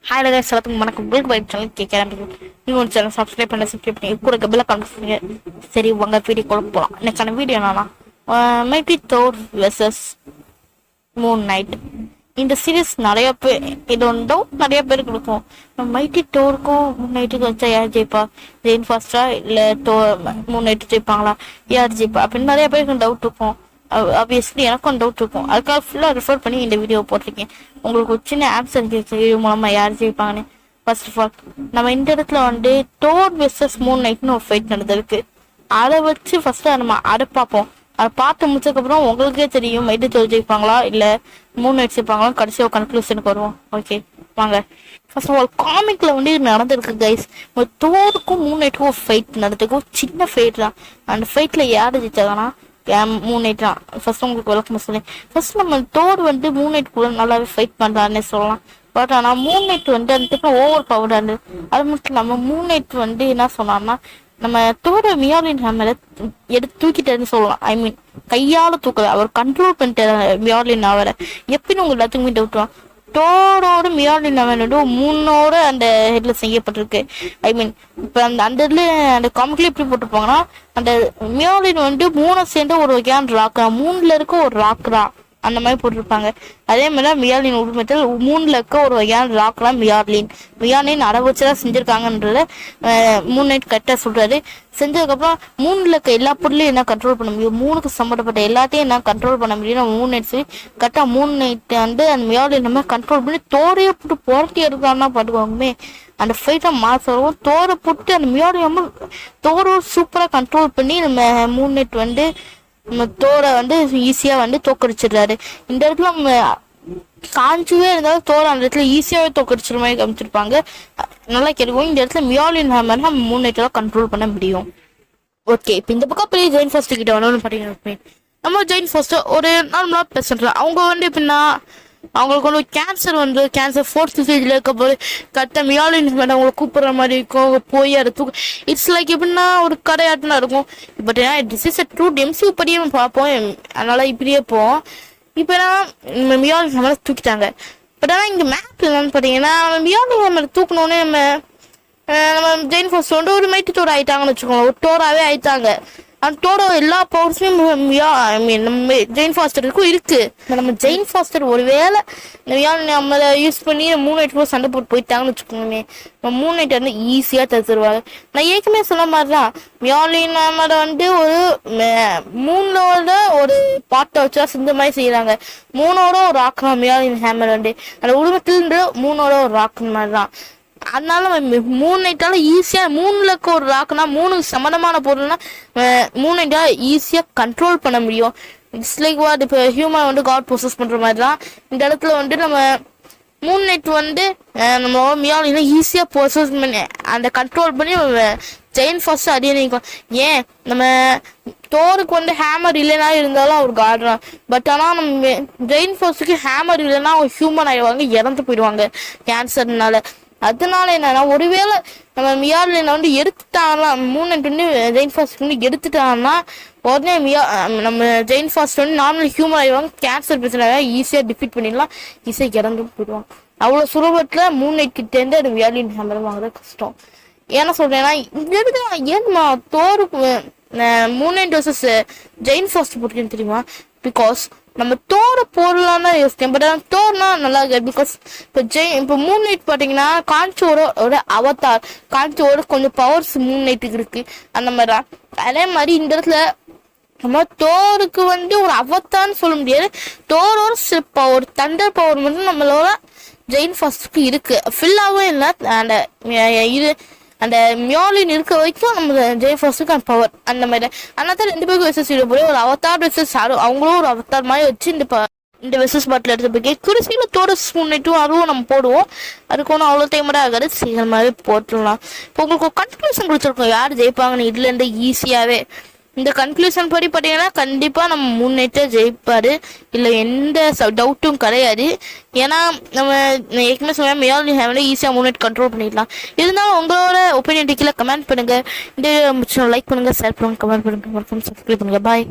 Hi guys, எல்லாத்துக்கும் வணக்கம். உங்களுக்கு பைக் சேனல் கேட்குறேன். நீங்கள் ஒரு சேனல் சப்ஸ்கிரைப் பண்ணி கூட பெல்ல காமிச்சிங்க. சரி உங்க வீடியோ கூட போகலாம். எனக்கான வீடியோ என்னன்னா mighty Thor versus Moon Knight. இந்த சீரீஸ் நிறைய பேர் இது ஒன்றும் நிறைய பேருக்கு இருக்கும். மைட்டி டோருக்கும் மூன் நைட்டுக்கும் வச்சா யார் ஜெயிப்பா? ஜெயின் ஃபாஸ்டா இல்லை மூன் நைட்டு ஜெயிப்பாங்களா? யார் ஜெயிப்பா அப்படின்னு நிறைய பேருக்கு டவுட் இருக்கும். ஆப்வியஸ்லி எனக்கும் டவுட் இருக்கும். அதுக்காக ஃபுல்லாக ரெஃபர் பண்ணி இந்த வீடியோ போட்டிருக்கேன். உங்களுக்கு ஒரு சின்ன ஆப்ஸ் இருக்கு வீடியோ மூலமாக யார் ஜெயிப்பாங்கன்னு. ஃபர்ஸ்ட் ஆஃப் ஆல் நம்ம இந்த இடத்துல டோர் வெர்சஸ் மூன் நைட்னு ஒரு ஃபைட் நடந்திருக்கு. அதை வச்சு ஃபர்ஸ்ட்டு நம்ம அதை பார்ப்போம். அதை பார்த்து முடிச்சதுக்கப்புறம் உங்களுக்கே தெரியும் மைட்டி டோர் ஜெயிப்பாங்களா இல்லை மூன் நைட் ஜெயிப்பாங்களா. கடைசியாக ஒரு கன்க்ளூஷனுக்கு வருவோம். ஓகே வாங்க. ஃபர்ஸ்ட் ஆஃப் ஆல் காமிக்ல இது நடந்திருக்கு கைஸ். தோருக்கும் மூன் நைட்டுக்கும் ஒரு ஃபைட் நடந்திருக்கு. ஒரு சின்ன ஃபைட் தான். அந்த ஃபைட்டில் யார் ஜெயிச்சாங்கன்னா மூன் நைட் தான். ஃபர்ஸ்ட் உங்களுக்கு விளக்கம் சொல்லேன். ஃபர்ஸ்ட் நம்ம தோர் மூன் நைட் கூட நல்லாவே ஃபைட் பண்றாருன்னு சொல்லலாம். பட் ஆனால் மூன் நைட் அந்த ஓவர் பவர்டா இருந்து அது மட்டும் நம்ம மூன் நைட் என்ன சொன்னார்னா நம்ம தோர மியாலின் ஹேமரை எடுத்து தூக்கிட்டேன்னு சொல்லலாம். ஐ மீன் கையால தூக்கல, அவர் கண்ட்ரோல் பண்ணிட்டாரு மியாலின் அவரை. எப்படின்னு உங்களுக்கு எல்லாத்துக்குமே டவுட். டோரோட மியாலின் அவனோட மூணோட அந்த ஹெட்ல செய்யப்பட்டிருக்கு. ஐ மீன் இப்போ அந்த இதுல அந்த காமிக்ல எப்படி போட்டிருப்பாங்கன்னா அந்த மியாலின் மூணை சேர்ந்து ஒரு வகையான ராக்கா, மூணுல இருக்க ஒரு ராக்ரா அந்த மாதிரி போட்டிருப்பாங்க. அதே மாதிரி மியாலின் உரிமத்தில் மூணுல இருக்க ஒரு வகையான ராக்லாம் மியாலின் அரை வச்சுதான் செஞ்சிருக்காங்கன்றத மூன் நைட் கரெக்டா சொல்றாரு. செஞ்சதுக்கப்புறம் மூணுல இருக்க எல்லா பொருளையும் என்ன கண்ட்ரோல் பண்ண முடியும், மூணுக்கு சம்மந்தப்பட்ட எல்லாத்தையும் என்ன கண்ட்ரோல் பண்ண முடியும் மூன் நைட் சொல்லி கரெக்டா மூன் நைட் அந்த மியாலின் நம்ம கண்ட்ரோல் பண்ணி தோரைய போட்டு புரட்டி எடுக்கான்னா பாட்டுக்கோங்கமே. அந்த ஃபைட்டை மாசம் தோரை போட்டு அந்த மியாலின் தோரை சூப்பரா கண்ட்ரோல் பண்ணி நம்ம மூன் நைட் நம்ம தோரை ஈஸியா தோக்கடிச்சிடுறாரு. இந்த இடத்துல நம்ம காஞ்சுவே இருந்தாலும் தோரை அந்த இடத்துல ஈஸியாவே தோக்கடிச்சிட மாதிரி காமிச்சிருப்பாங்க. நல்லா கேட்கும். இந்த இடத்துல மியாலின் ஹேமர் நம்ம மூன் நைட் கண்ட்ரோல் பண்ண முடியும். ஓகே, இப்போ இந்த பக்கம் போய் ஜெயின் ஃபாஸ்ட் கிட்ட பாத்தீங்கன்னா நம்ம ஜெயின் ஃபாஸ்ட் ஒரு நார்மலா பேசுறோம். அவங்க எப்படின்னா அவங்களுக்கு கேன்சர் கேன்சர் 4th ஸ்டேஜ்ல இருக்க போது கரெக்டா மியாலின் அவங்களை கூப்பிடுற மாதிரி இருக்கும். அவங்க போய் அதை இட்ஸ் லைக் எப்படின்னா ஒரு கடையாட்டுனா இருக்கும். But this is true MCU படியே பார்ப்போம். அதனால இப்படியே போவோம். இப்போ மியாலின் ஹேமரை தூக்கிட்டாங்க. பட் ஆனால் இங்கே மேப் என்னன்னு பார்த்தீங்கன்னா மியாலின் ஹேமரை தூக்கணுன்னே நம்ம ஜெயின் ஃபாஸ்ட் ஒரு மைட்டி டோர் ஆயிட்டாங்கன்னு வச்சுக்கோங்க. ஒரு டோராகவே ஆயிட்டாங்க. அந்த டோட எல்லா பவர்ஸுமே நம்ம ஜெயின் ஃபாஸ்டருக்கும் இருக்கு. நம்ம ஜெயின் ஃபாஸ்டர் ஒருவேளை நம்மளை யூஸ் பண்ணி மூன் நைட் கூட சண்டை போட்டு போயிட்டாங்கன்னு வச்சுக்கோங்க. நம்ம மூன் நைட் ஈஸியா தச்சுருவாங்க. நான் ஏற்கனவே சொன்ன மாதிரிதான் மியாலின் ஒரு மூணோட ஒரு பாட்டை வச்சா செஞ்ச மாதிரி செய்யறாங்க. மூணோட ஒரு ராக்கு மியாலின் ஹேமர் அந்த உருவத்திலிருந்து மூணோட ஒரு ராக்கு மாதிரிதான். அதனால மூன் நைட்டால ஈஸியா மூணுல இருக்க ஒரு ராக்குனா மூணுக்கு சம்மந்தமான பொருள்னா மூன் நைட்டால ஈஸியா கண்ட்ரோல் பண்ண முடியும். இட்ஸ் லைக் வாட் இப்போ ஹியூமன் காட் ப்ரொசஸ் பண்ற மாதிரி தான் இந்த இடத்துல நம்ம மூன் நைட் நம்ம மியாலின் ஈஸியா ப்ரொசஸ் பண்ணி அந்த கண்ட்ரோல் பண்ணி ஜெயின் ஃபாஸ்ட் அடியே நிற்கும். ஏன் நம்ம தோருக்கு ஹேமர் இல்லைன்னா இருந்தாலும் அவர் காடுறான். பட் ஆனால் நம்ம ஜெயின் ஃபாஸ்ட்டுக்கு ஹேமர் இல்லைன்னா அவங்க ஹியூமன் ஆயிடுவாங்க, இறந்து போயிடுவாங்க கேன்சர்னால. அதனால என்னன்னா ஒருவேளை நம்ம மியாலின் எடுத்துட்டாங்கன்னா மூன் நைட் ஜெயின் ஃபாஸ்ட் எடுத்துட்டாங்கன்னா உடனே நம்ம ஜெயின் ஃபாஸ்ட் நார்மல் ஹியூமன் ஆயிடுவாங்க. கேன்சர் பிரச்சனை ஈஸியா டிஃபீட் பண்ணிடலாம், ஈஸியா இறந்து போயிடுவாங்க. அவ்வளவு சுலபத்துல மூன் நைட் கிட்ட இருந்து அது மியாலின் ஹேமர் வாங்குறது கஷ்டம். ஏன்னா சொல்றேன்னா ஏன்மா தோருக்கு மூன் நைட் வர்சஸ் ஜெயின் ஃபாஸ்ட் போட்டுன்னு தெரியுமா? பிகாஸ் நம்ம தோரை போடலான்னு யோசிச்சேன். பட் தோர்னா நல்லா இருக்கு. பிகாஸ் இப்போ மூன் நைட் பாத்தீங்கன்னா காஞ்சோட அவதார், காஞ்சோட கொஞ்சம் பவர்ஸ் மூன் நைட்டுக்கு இருக்கு. அந்த மாதிரிதான் அதே மாதிரி இந்த இடத்துல நம்ம தோருக்கு ஒரு அவத்தான்னு சொல்ல முடியாது. தோரோட சில பவர் தண்டர் பவர் நம்மளோட ஜெயின் ஃபாஸ்டுக்கு இருக்கு. ஃபில்லாவும் இல்லை. அந்த மியாலின் இருக்க வரைக்கும் நம்ம ஜெயின் ஃபாஸ்டுக்கு அந்த பவர் அந்த மாதிரி. அதனால தான் 2 பேருக்கு வெசஸ் வீடியோ போய் ஒரு அவதார் வெசஸ் அவங்களும் ஒரு அவதார் மாதிரி வச்சு இந்த வெசஸ் பாட்டில் எடுத்து போய் குருசியில தோட மூன் நைட்டும் அதுவும் நம்ம போடுவோம். அதுக்கு ஒன்றும் அவ்வளோ டைமராக ஆகாது, சீக்கிரமாகவே போட்டுடலாம். இப்போ உங்களுக்கு ஒரு கன்க்ளூஷன் கொடுத்துருக்கோம் யார் ஜெயிப்பாங்கன்னு. இதுலேருந்து ஈஸியாகவே இந்த கன்க்ளூஷன் படி பார்த்தீங்கன்னா கண்டிப்பாக நம்ம மூன் நைட்டை ஜெயிப்பாரு, இல்லை எந்த டவுட்டும் கிடையாது. ஏன்னா நம்ம ஏற்கனவே சொல்ல மியாலின் ஹேமரை ஈஸியாக மூன் நைட் கண்ட்ரோல் பண்ணிடலாம். இருந்தாலும் உங்களோட ஒப்பீனியன் கீழே கமெண்ட் பண்ணுங்க. இந்த லைக் பண்ணுங்க, ஷேர் பண்ணுங்க, கமெண்ட் பண்ணுங்க, சப்ஸ்கிரைப் பண்ணுங்க. பாய்.